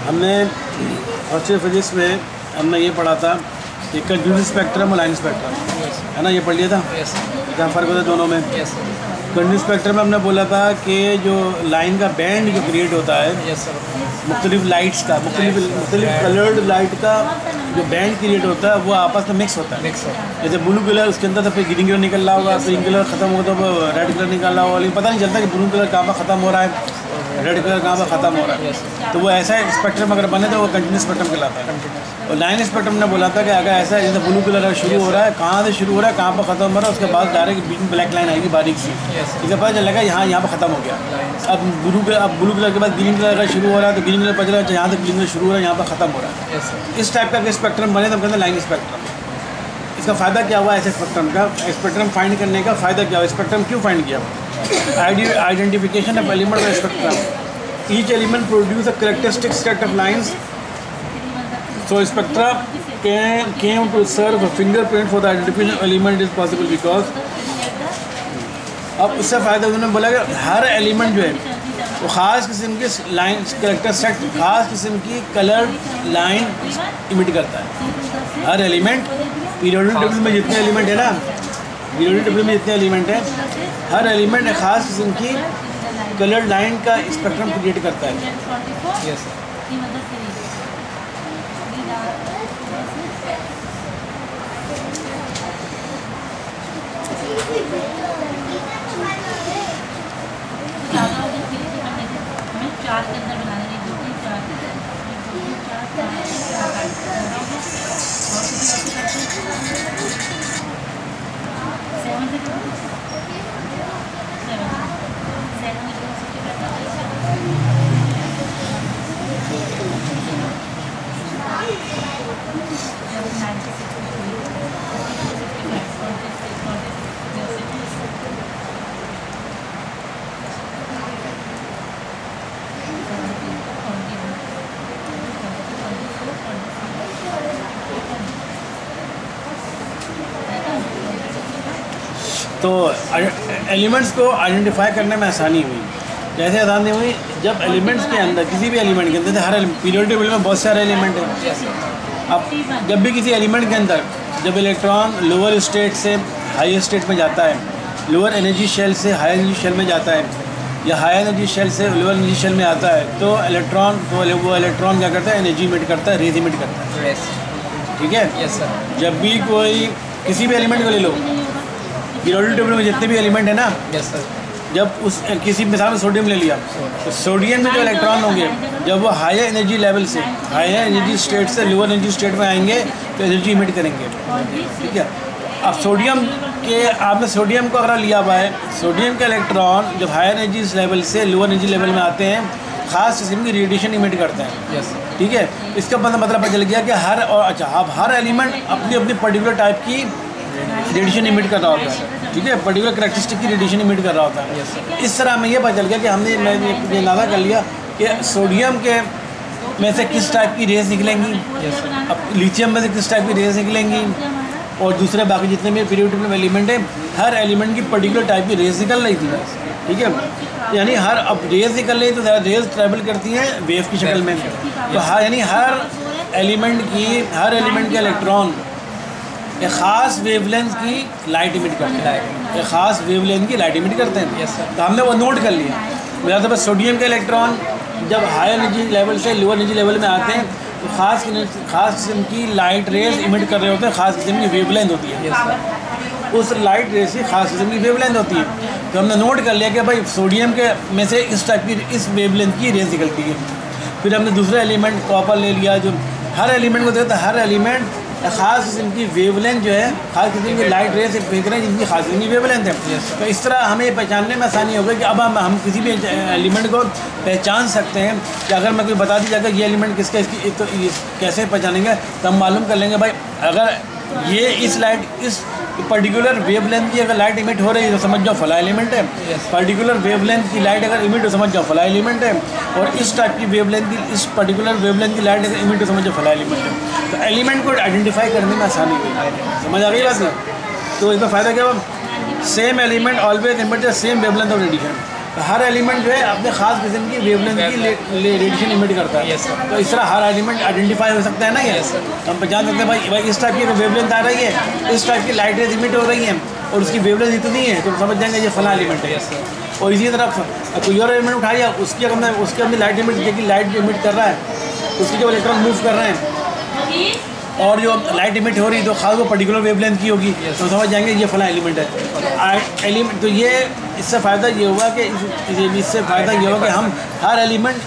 हमने first year physics में हमने ये पढ़ा था कि कंटिन्यूस स्पेक्ट्रम और लाइन स्पेक्ट्रम, है ना, ये पढ़ लिया था। क्या फ़र्क होता है दोनों में? कंटिन्यूस स्पेक्ट्रम में हमने बोला था कि जो लाइन का बैंड जो क्रिएट होता है मुख्तलिफ लाइट्स का, मुख्तलिफ कलर्ड लाइट का जो बैंड क्रिएट होता है वो आपस में मिक्स होता है। जैसे ब्लू कलर, उसके अंदर तो फिर ग्रीन कलर निकल रहा होगा, पिंक कलर ख़त्म होगा तो रेड कलर निकल रहा होगा, लेकिन पता नहीं चलता कि ब्लू कलर कहाँ पर ख़त्म हो रहा है, रेड कलर कहाँ पर ख़त्म हो रहा है। तो वो ऐसा स्पेक्ट्रम अगर बने तो वो कंटिन्यूस स्पेक्ट्रम कहलाता है। और लाइन स्पेक्ट्रम ने बोला था कि अगर ऐसा जैसे ब्लू कलर शुरू हो रहा है, कहाँ से शुरू हो रहा है, कहाँ पर ख़त्म हो रहा है, उसके बाद डायरेक्ट बीच में ब्लैक लाइन आएगी बारीक सी, इससे पता चलेगा यहाँ पर ख़त्म हो गया। अब ब्लू कलर के बाद ग्रीन कलर का शुरू हो रहा है तो ग्रीन कलर पता चला यहाँ से ग्रीन कलर शुरू हो रहा है, यहाँ पर ख़त्म हो रहा है। इस टाइप का स्पेक्ट्रम बने तो हम कहते हैं लाइन स्पेक्ट्रम। इसका फ़ायदा क्या हुआ ऐसे स्पेक्ट्रम का? स्पेक्ट्रम फाइंड करने का फ़ायदा क्या हुआ? स्पेक्ट्रम क्यों फाइंड किया? Identification of element of spectrum. Each element produce a characteristic set of lines, so spectra came to serve a fingerprint for the identification of element is possible because अब उससे फ़ायदा उन्होंने बोला कि हर एलिमेंट जो है वो ख़ास किस्म की लाइन कैरेक्टर सेट, ख़ास किस्म की कलर लाइन इमिट करता है। हर एलिमेंट पीरियोडिक टेबल में जितने एलिमेंट है ना, पीरियोडिक टेबल में जितने एलिमेंट है, हर एलिमेंट एक ख़ास किस्म की कलर लाइन का स्पेक्ट्रम क्रिएट करता है। यस चार के अंदर बनाने नहीं, 2 3 4 तो एलिमेंट्स को आइडेंटिफाई करने में आसानी हुई। कैसे आसानी हुई? जब एलिमेंट्स के अंदर, किसी भी एलिमेंट के अंदर, हर पीरियोडिक टेबल में बहुत सारे एलिमेंट हैं। अब जब भी किसी एलिमेंट के अंदर जब इलेक्ट्रॉन लोअर स्टेट से हाई स्टेट में जाता है, लोअर एनर्जी शेल से हाई एनर्जी शेल में जाता है, या हाई एनर्जी शेल से लोअर एनर्जी शेल में आता है, तो वो इलेक्ट्रॉन क्या करता है? एनर्जी इमिट करता है, रेज इमिट करता है। ठीक है? Yes sir. जब भी कोई किसी भी एलिमेंट को ले लो, पीरियोडिक टेबल में जितने भी एलिमेंट है ना, यस सर, जब उस किसी मिसाल में सोडियम ले लिया, तो सोडियम में जो इलेक्ट्रॉन होंगे जब वो हायर एनर्जी लेवल से, हायर एनर्जी स्टेट से लोअर एनर्जी स्टेट में आएंगे तो एनर्जी इमिट करेंगे। ठीक है? अब सोडियम के, आपने सोडियम को अगर लिया हुआ है, सोडियम के इलेक्ट्रॉन जब हायर एनर्जी लेवल से लोअर एनर्जी लेवल में आते हैं, ख़ास किस्म की रेडिएशन इमिट करते हैं। यस। ठीक है? इसका मतलब पता चल गया कि हर, और अच्छा, अब हर एलिमेंट अपनी अपनी पर्टिकुलर टाइप की रेडिएशन इमिट कर रहा होता है। ठीक है? पर्टिकुलर कैरेक्टरिस्टिक की रेडिएशन इमिट कर रहा होता है। yes, इस तरह में ये पता चल गया कि हमने ये अंदाज़ा कर लिया कि सोडियम के में से किस टाइप की रेज निकलेंगी, yes, अब लिथियम में से किस टाइप की रेज निकलेंगी, और दूसरे बाकी जितने भी पीरियोडिक एलिमेंट है, हर एलिमेंट की पर्टिकुलर टाइप की रेज निकल रही थी। ठीक है? यानी हर, अब रेज निकल रही तो रेज ट्रैवल करती हैं वेव की शक्ल में, तो यानी हर एलिमेंट के इलेक्ट्रॉन एक ख़ास वेवलेंथ की लाइट इमिट करते हैं, एक ख़ास वेवलेंथ की लाइट इमिट करते हैं। तो हमने वो नोट कर लिया। मेरा तो बस सोडियम के इलेक्ट्रॉन जब हाई एनर्जी लेवल से लोअर एनर्जी लेवल में आते हैं तो ख़ास किस्म की लाइट रेज इमिट कर रहे होते हैं, ख़ास किस्म की वेवलेंथ होती है। उस लाइट रेज की ख़ास किस्म की वेवलेंथ होती है। तो हमने नोट कर लिया कि भाई सोडियम के में से इस टाइप की, इस वेवलेंथ की रेज निकलती है। फिर हमने दूसरा एलिमेंट कॉपर ले लिया, जो हर एलिमेंट को देखते हैं, हर एलिमेंट ख़ास किस्म की वेवलेंथ जो है, ख़ास किस्म की लाइट रेज से फेंक रहे हैं जिनकी ख़ास किस्म की वेवलेंथ है। तो इस तरह हमें पहचानने में आसानी हो गई कि अब हम किसी भी एलिमेंट को पहचान सकते हैं कि अगर मैं कोई बता दी जाएगा ये एलिमेंट किसका, इसकी तो कैसे पहचानेंगे? तो हम मालूम कर लेंगे भाई अगर ये इस लाइट, इस पर्टिकुलर वेवलेंथ की अगर लाइट इमिट हो रही है तो समझ जाओ फला एलिमेंट है। पर्टिकुलर वेवलेंथ की लाइट अगर इमिट हो समझ जाओ फला एलिमेंट है। और इस टाइप की वेवलेंथ की, इस पर्टिकुलर वेवलेंथ की लाइट अगर इमिट हो समझ जाओ फला एलिमेंट है। तो एलिमेंट को आइडेंटिफाई करने में आसानी हुई। समझ आ गई बात? तो इसका फ़ायदा क्या हुआ? Same element always emit the same wavelength of radiation. Her element जो है अपने खास किस्म की वेवलेंथ की रेडिएशन इमिट करता है। तो इस तरह हर एलिमेंट आइडेंटिफाई हो सकता है ना। ये हम पहचान सकते हैं भाई इस टाइप की वेवलेंथ आ रही है, इस टाइप की लाइट रेज इमिट हो रही हैं और उसकी वेवलेंथ इतनी है तो समझ जाएंगे ये फला एलिमेंट है। और इसी तरह कोई और एलिमेंट उठाया उसकी अपनी लाइट इमिट देखिए, लाइट इमिट कर रहा है उसकी जो इलेक्ट्रॉन मूव कर रहे हैं और जो लाइट इमिट हो रही है तो खास वो पर्टिकुलर वेवलेंथ की होगी तो समझ जाएंगे ये फला एलिमेंट है। एलिमेंट तो ये इससे फ़ायदा ये हुआ कि इससे फ़ायदा ये हुआ कि हम हर एलिमेंट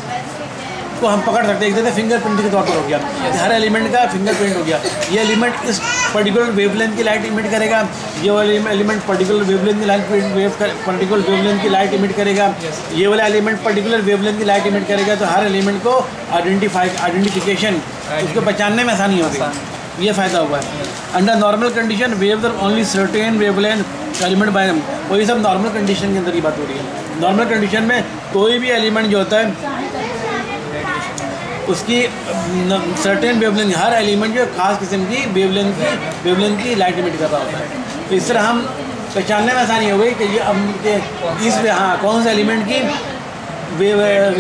को हम पकड़ सकते हैं। एक जैसे फिंगरप्रिंट के तौर पर हो गया, हर एलिमेंट का फिंगरप्रिंट हो गया। ये एलिमेंट इस पर्टिकुलर वेवलेंथ की लाइट इमिट करेगा, ये वाला एलिमेंट पर्टिकुलर वेवलेंथ की लाइट इमिट करेगा, ये वाला एलिमेंट पर्टिकुलर वेवलेंथ की लाइट इमिट करेगा। तो हर एलिमेंट को आइडेंटिफिकेशन उसको पहचानने में आसानी होगी। ये फ़ायदा हुआ है। Under normal condition waves are only certain wavelength element by them. और ये सब नॉर्मल कंडीशन के अंदर ही बात हो रही है। नॉर्मल कंडीशन में कोई भी एलिमेंट जो होता है उसकी सर्टेन वेवलेंथ, हर एलिमेंट जो खास किस्म की वेवलेंथ की लाइट इमिट कर रहा होता है। तो इस तरह हम पहचानने में आसानी हो गई कि ये अब इस कौन से एलिमेंट की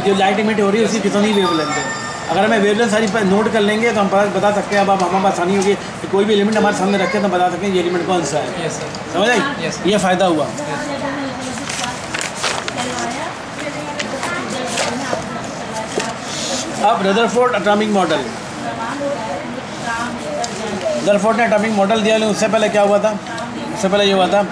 जो लाइट इमिट हो रही है उसकी कितनी वेवलेंथ है। अगर हमें वेवलेंथ सारी नोट कर लेंगे तो हम बता सकते हैं। अब हमारे पास आसानी होगी कि कोई भी एलिमेंट हमारे सामने रखें तो बता सकते हैं ये एलिमेंट कौन सा है। समझ आई? ये फ़ायदा हुआ। अब रदरफोर्ड एटॉमिक मॉडल, रदरफोर्ड ने एटॉमिक मॉडल दिया, लेकिन उससे पहले क्या हुआ था? उससे पहले ये हुआ था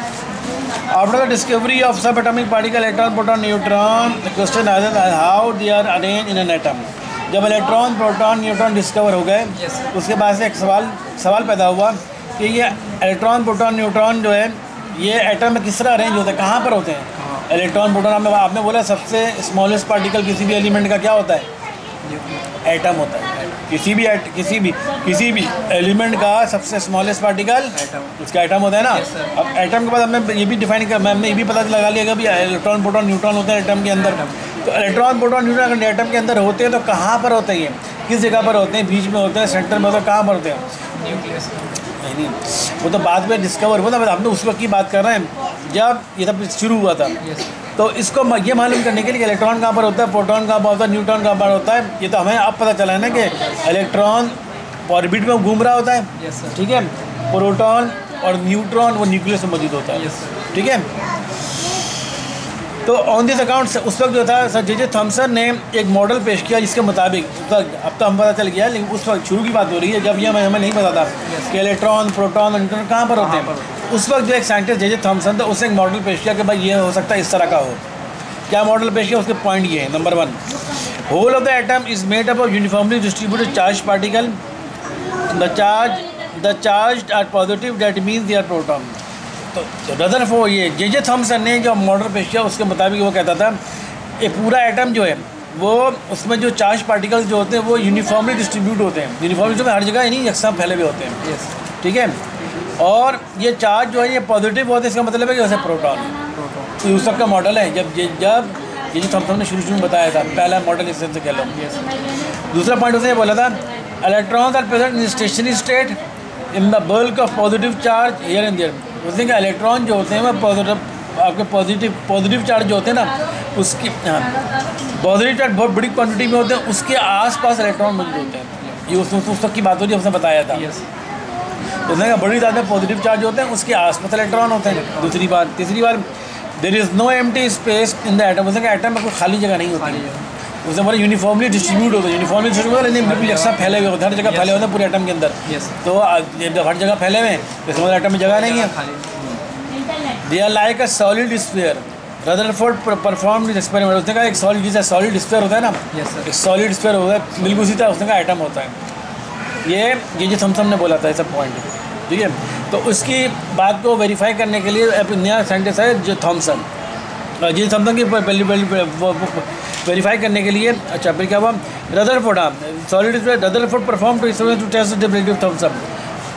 after the discovery of sub atomic particle electron proton neutron the question how they are arrange in an atom. जब इलेक्ट्रॉन प्रोटॉन न्यूट्रॉन डिस्कवर हो गए उसके बाद से एक सवाल पैदा हुआ कि ये इलेक्ट्रॉन प्रोटॉन न्यूट्रॉन जो है ये एटम में किस तरह अरेंज होते हैं, कहाँ पर होते हैं। इलेक्ट्रॉन प्रोटॉन आपने बोला सबसे स्मॉलेस्ट पार्टिकल किसी भी एलिमेंट का क्या होता है? एटम होता है। किसी भी एलिमेंट का सबसे स्मॉलेस्ट पार्टिकल उसका एटम होता है ना। अब एटम के बाद हमने ये भी डिफाइन कर, हमने ये भी पता लगा लिया कि भाई इलेक्ट्रॉन प्रोटॉन न्यूट्रॉन होते हैं एटम के अंदर। तो इलेक्ट्रॉन प्रोटॉन न्यूट्रॉन अगर एटम के अंदर होते हैं तो कहाँ पर होते हैं, किस जगह पर होते हैं? बीच में होते हैं, सेंटर में होते हैं, कहाँ पर होते हैं? न्यूक्लियस। नहीं, वो तो बाद में डिस्कवर हुआ था, हमने उस वक्त की बात कर रहे हैं जब ये सब शुरू हुआ था। तो इसको ये मालूम करने के लिए इलेक्ट्रॉन कहाँ पर होता है, प्रोटॉन कहाँ पर होता है, न्यूट्रॉन कहाँ पर होता है, ये तो हमें अब पता चला है ना कि इलेक्ट्रॉन ऑर्बिट में घूम रहा होता है। ठीक है, प्रोटॉन और न्यूट्रॉन वो न्यूक्लियस में मौजूद होता है। ठीक है, तो ऑन दिस अकाउंट उस वक्त जो था सर जे थॉमसन ने एक मॉडल पेश किया जिसके मुताबिक अब तो हम पता चल गया, लेकिन उस वक्त शुरू की बात हो रही है जब ये हमें नहीं पता था कि इलेक्ट्रॉन प्रोटॉन और न्यूट्रॉन कहाँ पर होते हैं। उस वक्त जो एक साइंटिस्ट जे थॉमसन था उसने एक मॉडल पेश किया कि भाई ये हो सकता है इस तरह का हो। क्या मॉडल पेश किया? उसके पॉइंट ये है। Number 1, whole of the atom is made up of uniformly distributed charge particle. The charge are positive, that means they are proton. तो रदरफोर्ड ये जे थॉमसन ने जो मॉडल पेश किया उसके मुताबिक वो कहता था ये पूरा एटम जो है वो उसमें जो चार्ज पार्टिकल्स जो होते हैं वो यूनिफॉर्मली डिस्ट्रीब्यूट होते हैं। यूनिफॉर्मली जो हर जगह नहीं यकसा फैले हुए होते हैं। ठीक है, और ये चार्ज जो है ये पॉजिटिव होते हैं, इसका मतलब है कि जैसे प्रोटॉन है। तो उस का मॉडल है जब जे थॉमसन ने शुरू में बताया था, पहला मॉडल इस से कह लो। दूसरा पॉइंट उसने बोला था electrons are present in stationary state in the bulk of positive charge here and there. उसने कहा इलेक्ट्रॉन जो होते हैं वो आपके पॉजिटिव चार्ज जो होते हैं ना उसकी पॉजिटिव चार्ज बहुत बड़ी क्वांटिटी में होते हैं, उसके आसपास इलेक्ट्रॉन मौजूद होते हैं। ये उस तक की बात हो रही है, उसने बताया था। उसने कहा बड़ी तादाद में पॉजिटिव चार्ज होते हैं, उसके आसपास इलेक्ट्रॉन होते हैं। तीसरी बार there is no empty space in the atom. उसने कहा एटम में कोई खाली जगह नहीं होती। उसने बोला यूनिफॉर्मली डिस्ट्रीब्यूट होता है। यूनिफॉर्मली डिस्ट्रीब्यूट लेकिन बिल्कुल यकसा फैले हुए होते हैं, हर जगह फैले होते हैं पूरे एटम के अंदर। तो हर जगह फैले हुए हैं तो इसमें एटम में जगह नहीं है। They are like a solid sphere. Rutherford perform this experiment. उसने कहा एक सॉलिड जैसा सॉलिड स्फीयर होता है ना, एक सॉलिड स्फीयर होता है बिल्कुल उसी तरह उसने कहा एटम होता है। ये जे थॉमसन ने बोला था ऐसा पॉइंट। ठीक है, तो उसकी बात को वेरीफाई करने के लिए एक नया साइंटिस्ट है जे थॉमसन की वेरीफाई करने के लिए। अच्छा, फिर क्या हुआ? Rutherford solid Rutherford perform to test the ability of Thomson.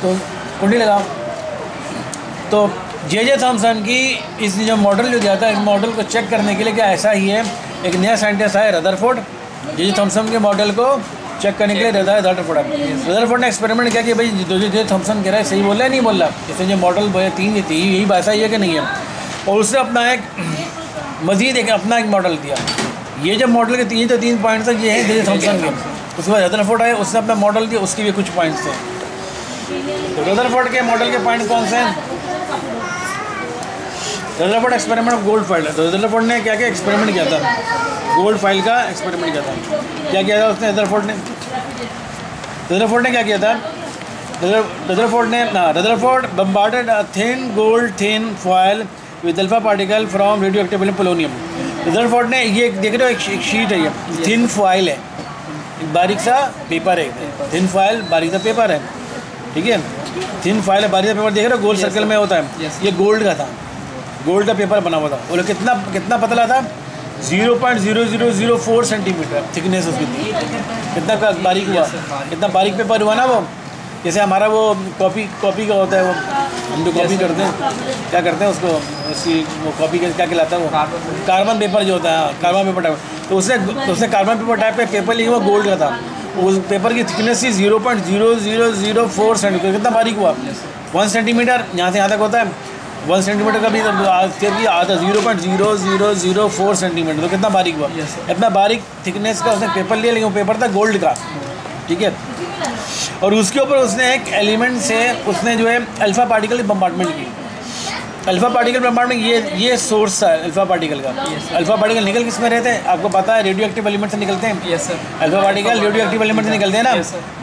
तो कुंडी लगाओ। तो जे थॉमसन की इस जो मॉडल जो दिया था, इस मॉडल को चेक करने के लिए क्या ऐसा ही है एक नया साइंटिस्ट है रदरफोर्ड। जे थॉमसन के मॉडल को चेक करने के लिए रदरफोर्ड ने एक्सपेरिमेंट किया कि भाई जे थॉमसन कह रहा है सही बोल रहा है नहीं बोल रहा। इसने जो मॉडल 3 थी यही बात है कि नहीं है। और उसने अपना एक मज़ीद एक अपना एक मॉडल दिया। ये जब मॉडल के तीन पॉइंट्स है, ये है जैसे थॉमसन के। उसके बाद रदरफोर्ड आए, उसने अपना मॉडल दिया, उसके भी कुछ पॉइंट्स थे। तो रदरफोर्ड के मॉडल के पॉइंट कौन से हैं? Rutherford experiment of gold file. तो रदरफोर्ड ने क्या क्या एक्सपेरिमेंट किया था? गोल्ड फाइल का एक्सपेरिमेंट किया था। क्या किया था उसने? रदरफोर्ड ने क्या किया था? Rutherford bombarded a thin foil with alpha particle from radio active polonium. Rutherford ने ये देख रहे हो, एक शीट है, ये थिन फॉयल है, एक बारीक सा पेपर है, थिन फॉयल बारीक सा पेपर है, ठीक है, थिन फॉयल है, बारीक सा पेपर देख रहे हो, गोल सर्कल में होता है। ये गोल्ड का था, गोल्ड का पेपर बना हुआ था। और कितना पतला था? 0.0004 सेंटीमीटर थिकनेस उसकी थी। कितना बारीक हुआ, कितना बारीक पेपर हुआ ना वो। जैसे हमारा वो कॉपी का होता है, वो हम जो कॉपी करते हैं, क्या करते हैं उसको, उसकी वो कॉपी क्या कहलाता है, वो कार्बन पेपर जो होता है, कार्बन पेपर टाइप। तो उसने कार्बन पेपर टाइप का पेपर लिखा हुआ गोल्ड का था। उस पेपर की थिकनेस थी 0.0004 सेंटीमीटर। कितना बारीक हुआ? 1 सेंटीमीटर यहाँ से यहाँ तक होता है। 1 सेंटीमीटर का भी आता 0.0004 सेंटीमीटर। तो कितना बारीक हुआ? इतना बारीक थिकनेस का उसने पेपर लिया, लेकिन वो पेपर था गोल्ड का, ठीक है। और उसके ऊपर उसने एक एलिमेंट से उसने जो है अल्फ़ा पार्टिकल बम्बार्डमेंट की। अल्फ़ा पार्टिकल बम्बार्डमेंट ये सोर्स है अल्फ़ा पार्टिकल का। अल्फ़ा पार्टिकल निकल किस में रहते हैं? आपको पता है, रेडियो एक्टिव एलिमेंट से निकलते हैं। Alpha particle radio active element से निकलते हैं ना।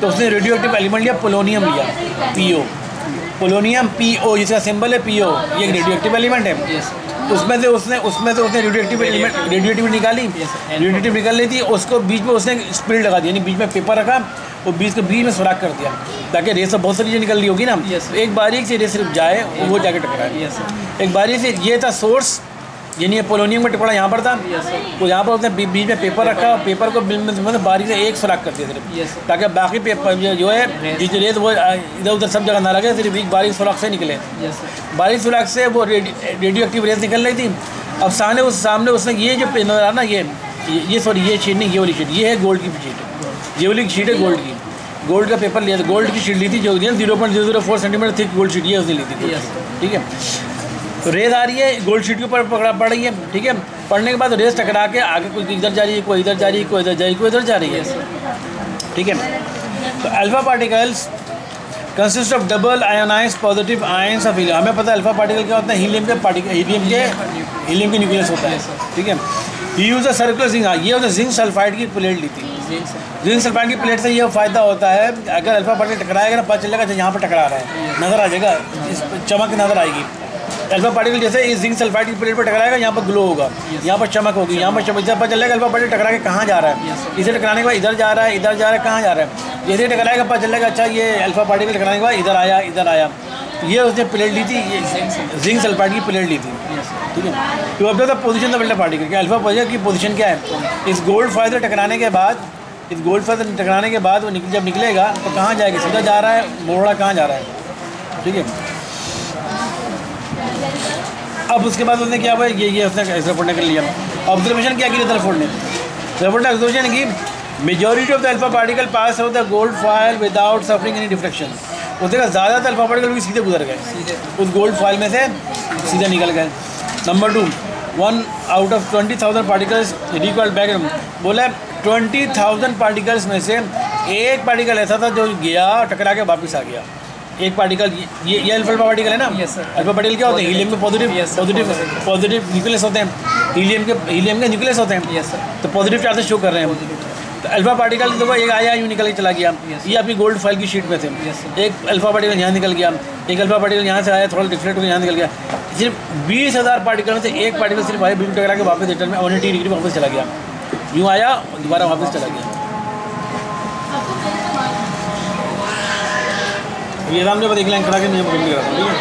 तो उसने रेडियो एक्टिव एलिमेंट लिया, पोलोनियम लिया, PO, पोलोनियम PO, जिसका सिंबल है PO। ये एक रेडियो एक्टिव एलिमेंट है। उसमें से उसने रेडियो एक्टिव निकाली, रेडियो एक्टिव निकाल ली थी। उसको बीच में उसने स्पिरिट लगा दी, यानी बीच में पेपर रखा, वो बीच में सुराख कर दिया, ताकि रेस से बहुत सारी चीज़ें निकल रही होगी ना। एक बारीक से रेस सिर्फ जाए, वो जाके टकराए। एक बारीक से ये था सोर्स, यानी ये पोलोनियम का टुकड़ा यहाँ पर था। तो यहाँ पर उसने बीच में पेपर रखा, पेपर को मतलब बारीक से एक सुराख कर दिया सिर्फ, ताकि बाकी पेपर जो है रेस वो इधर उधर सब जगह ना लगे, सिर्फ एक बारीक सुराख से निकले। बारीक सुराख से वो रेडियो एक्टिव रेस निकल रही थी। अब सामने उसने ये जो नजर आ ना, ये सॉरी ये शीट नहीं, ये वाली शीट, ये है गोल्ड की शीट, ये वाली शीट है गोल्ड की। गोल्ड का पेपर लिया था, गोल्ड की शीट ली थी, जो 0.004 सेंटीमीटर थिक गोल्ड शीट ये उसने ली थी, ठीक है। तो रेस आ रही है, गोल्ड शीट के ऊपर पड़ रही है, ठीक है। पड़ने के बाद रेस टकरा के आगे कोई इधर जा रही है, कोई इधर जा रही है, कोई इधर जा रही है, कोई इधर जा रही है, ठीक है। तो alpha particles consist of double ionised positive ions of helium. हमें पता है अल्फा पार्टिकल क्या होता है? हीलियम के न्यूक्लियस होता है, ठीक है। ही यूज अ सर्कुलर जिंक। हाँ, ये उसने जिंक सल्फाइड की प्लेट ली थी। जिंक सल्फाइड की प्लेट से ये फ़ायदा होता है, अगर अल्फा पार्टिकल टकराएगा ना, पता चलेगा यहाँ पर टकरा रहा है, नज़र आ जाएगा, चमक नज़र आएगी। अल्फा पार्टिकल जैसे इस जिंक सल्फाइड की प्लेट पर टकराएगा, यहाँ पर ग्लो होगा, यहाँ पर चमक होगी, यहाँ पर चमक, जब पता चलेगा अल्फा पार्टिकल टकरा के कहाँ जा रहा है। इसे टकराने के बाद इधर जा रहा है, इधर जा रहा है, कहाँ जा रहा है, जैसे टकराएगा पता चलेगा अच्छा ये अल्फा पार्टिकल टकराने के बाद इधर आया, इधर आया। ये उसने प्लेट ली थी, ये जिंक सल्फाइड की प्लेट ली थी, ठीक है। तो अब पोजीशन ऑफ अल्फा पार्टिकल, क्या अल्फा पार्टिकल की पोजीशन क्या है? इस गोल्ड फाइल से टकराने के बाद, वो जब निकलेगा तो कहाँ जाएगा? सीधा जा रहा है, मोड़ा कहाँ जा रहा है, ठीक है। अब उसके बाद उसने क्या हुआ, ये उसने रदरफोर्ड ने कर लिया। ऑब्जर्वेशन क्या की रदरफोर्ड ने ऑब्जर्वेशन की, majority of the alpha particle pass out the gold foil without suffering any deflection. उसने कहा ज़्यादातर अल्फा पार्टिकल भी सीधे गुजर गए, उस गोल्ड फॉयल में से सीधे निकल गए। Number 2, 1 out of 20,000 particles recalled back. बोला 20,000 पार्टिकल्स में से एक पार्टिकल ऐसा था जो गया, टकरा के वापस आ गया। एक पार्टिकल, ये अल्फा पार्टिकल है ना। अल्फा पार्टिकल क्या होते हैं? हीलियम के पॉजिटिव न्यूक्लियस होते हैं, हीलियम के न्यूक्लियस होते हैं, तो पॉजिटिव चार्जेस शो कर रहे हैं। तो अल्फा पार्टिकल देखो, एक आया यूँ निकल के चला गया, ये आपकी गोल्ड फाइल की शीट में थे। एक अल्फा पार्टिकल यहाँ निकल गया, एक अल्फा पार्टिकल यहाँ से आया, थोड़ा डिफ्लेक्ट होकर यहाँ निकल गया। सिर्फ 20,000 पार्टिकल में से एक पार्टिकल सिर्फ आया, बिल्कुल टकरा के वापस रिटर्न में 180 डिग्री वापस चला गया, यूँ आया दोबारा वापस चला गया। ये राम ने एक लाइन खड़ा के नहीं करा, ठीक है।